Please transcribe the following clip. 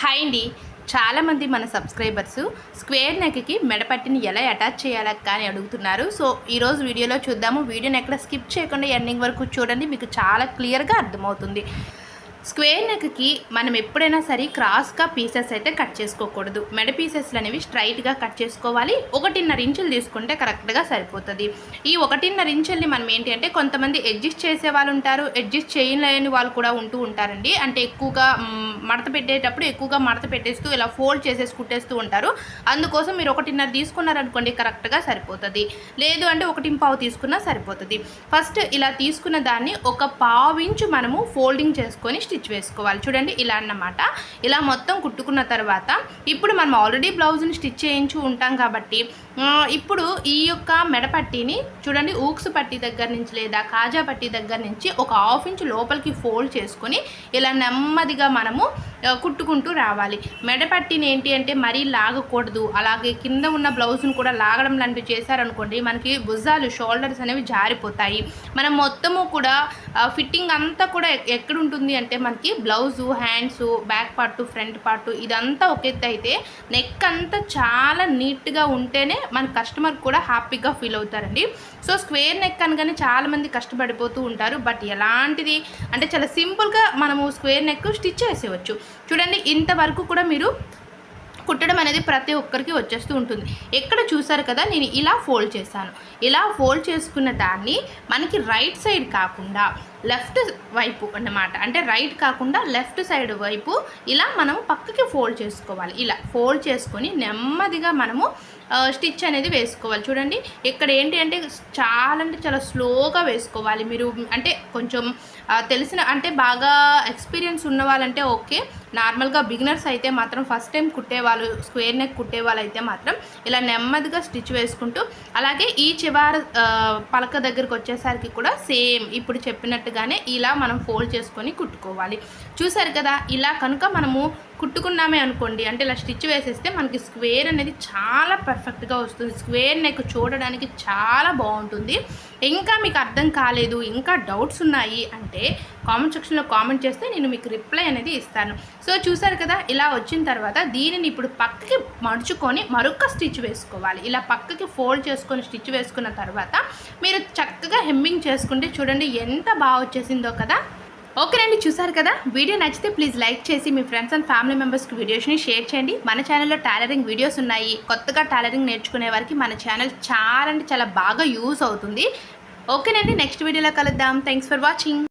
Hi అండి. చాలామంది మన సబ్స్క్రైబర్స్ స్క్వేర్ నెక్కి మెడపట్టిని ఎలా అటాచ్ చేయాలక్క అని అడుగుతున్నారు. సో ఈరోజు వీడియోలో చూద్దాము. వీడియోని ఎక్కడ స్కిప్ చేయకుండా ఎండింగ్ వరకు చూడండి, మీకు చాలా క్లియర్గా అర్థమవుతుంది. స్క్వేర్ నెక్కి మనం ఎప్పుడైనా సరే క్రాస్గా పీసెస్ అయితే కట్ చేసుకోకూడదు. మెడ పీసెస్లు అనేవి స్ట్రైట్గా కట్ చేసుకోవాలి. 1.5 ఇంచులు తీసుకుంటే కరెక్ట్గా సరిపోతుంది. ఈ 1.5 ఇంచుల్ని మనం ఏంటి అంటే కొంతమంది అడ్జస్ట్ చేసే వాళ్ళు ఉంటారు, అడ్జస్ట్ చేయలేని వాళ్ళు కూడా ఉంటూ ఉంటారండి. అంటే ఎక్కువగా మడత పెట్టేటప్పుడు ఎక్కువగా మడత పెట్టేస్తూ ఇలా ఫోల్డ్ చేసేసి కుట్టేస్తూ ఉంటారు. అందుకోసం మీరు 1.5 తీసుకున్నారనుకోండి కరెక్ట్గా సరిపోతుంది. లేదు అంటే 1.5 తీసుకున్నా సరిపోతుంది. ఫస్ట్ ఇలా తీసుకున్న దాన్ని 1/4 ఇంచు మనము ఫోల్డింగ్ చేసుకొని స్టిచ్ వేసుకోవాలి. చూడండి ఇలా అన్నమాట. ఇలా మొత్తం కుట్టుకున్న తర్వాత ఇప్పుడు మనం ఆల్రెడీ బ్లౌజ్ని స్టిచ్ చేయించి ఉంటాం కాబట్టి ఇప్పుడు ఈ యొక్క మెడపట్టిని చూడండి ఊక్స్ పట్టి దగ్గర నుంచి లేదా కాజా పట్టి దగ్గర నుంచి 1/2 ఇంచు లోపలికి ఫోల్డ్ చేసుకొని ఇలా నెమ్మదిగా మనము కుట్టుకుంటూ రావాలి. మెడపట్టిని ఏంటి అంటే మరీ లాగకూడదు. అలాగే కింద ఉన్న బ్లౌజ్ను కూడా లాగడం లాంటివి చేశారనుకోండి మనకి భుజాలు షోల్డర్స్ అనేవి జారిపోతాయి. మనం మొత్తము కూడా ఫిట్టింగ్ అంతా కూడా ఎక్కడ ఉంటుంది అంటే మనకి blouse, hands, back part, front part ఇదంతా ఒక ఎత్తు అయితే నెక్ అంతా చాలా నీట్గా ఉంటేనే మన కస్టమర్ కూడా హ్యాపీగా ఫీల్ అవుతారండి. సో స్క్వేర్ నెక్ అనగానే చాలామంది కష్టపడిపోతూ ఉంటారు. బట్ ఎలాంటిది అంటే చాలా సింపుల్గా మనము స్క్వేర్ నెక్ స్టిచ్ చేసేవచ్చు. చూడండి ఇంతవరకు కూడా మీరు కుట్టడం అనేది ప్రతి ఒక్కరికి వచ్చేస్తూ ఉంటుంది. ఎక్కడ చూసారు కదా నేను ఇలా ఫోల్డ్ చేశాను. ఇలా ఫోల్డ్ చేసుకున్న దాన్ని మనకి రైట్ సైడ్ కాకుండా లెఫ్ట్ వైపు అన్నమాట, అంటే రైట్ కాకుండా లెఫ్ట్ సైడ్ వైపు ఇలా మనము పక్కకి ఫోల్డ్ చేసుకోవాలి. ఇలా ఫోల్డ్ చేసుకొని నెమ్మదిగా మనము స్టిచ్ అనేది వేసుకోవాలి. చూడండి ఇక్కడ ఏంటి అంటే చాలా స్లోగా వేసుకోవాలి. మీరు అంటే కొంచెం తెలిసిన అంటే బాగా ఎక్స్పీరియన్స్ ఉన్న వాళ్ళంటే ఓకే. నార్మల్గా బిగినర్స్ అయితే మాత్రం ఫస్ట్ టైం కుట్టేవాళ్ళు, స్క్వేర్ నెక్ కుట్టేవాళ్ళు అయితే మాత్రం ఇలా నెమ్మదిగా స్టిచ్ వేసుకుంటూ అలాగే ఈ చివరి పలక దగ్గరకు వచ్చేసరికి కూడా సేమ్ ఇప్పుడు చెప్పినట్టుగానే ఇలా మనం ఫోల్డ్ చేసుకొని కుట్టుకోవాలి. చూసారు కదా ఇలా కనుక మనము కుట్టుకున్నామే అనుకోండి అంటే ఇలా స్టిచ్ వేసేస్తే మనకి స్క్వేర్ అనేది చాలా పర్ఫెక్ట్గా వస్తుంది. స్క్వేర్ నెక్ చూడడానికి చాలా బాగుంటుంది. ఇంకా మీకు అర్థం కాలేదు, ఇంకా డౌట్స్ ఉన్నాయి అంటే కామెంట్ సెక్షన్లో కామెంట్ చేస్తే నేను మీకు రిప్లై అనేది ఇస్తాను. సో చూసారు కదా ఇలా వచ్చిన తర్వాత దీనిని ఇప్పుడు పక్కకి మడుచుకొని మరొక స్టిచ్ వేసుకోవాలి. ఇలా పక్కకి ఫోల్డ్ చేసుకొని స్టిచ్ వేసుకున్న తర్వాత మీరు చక్కగా హెమ్మింగ్ చేసుకుంటే చూడండి ఎంత బాగా వచ్చేసిందో కదా. ఓకేనండి, చూసారు కదా. వీడియో నచ్చితే ప్లీజ్ లైక్ చేసి మీ ఫ్రెండ్స్ అండ్ ఫ్యామిలీ మెంబర్స్కి వీడియోస్ని షేర్ చేయండి. మన ఛానల్లో టైలరింగ్ వీడియోస్ ఉన్నాయి. కొత్తగా టైలరింగ్ నేర్చుకునే వారికి మన ఛానల్ చాలా బాగా యూజ్ అవుతుంది. ఓకేనండి, నెక్స్ట్ వీడియోలో కలుద్దాం. Thanks for watching.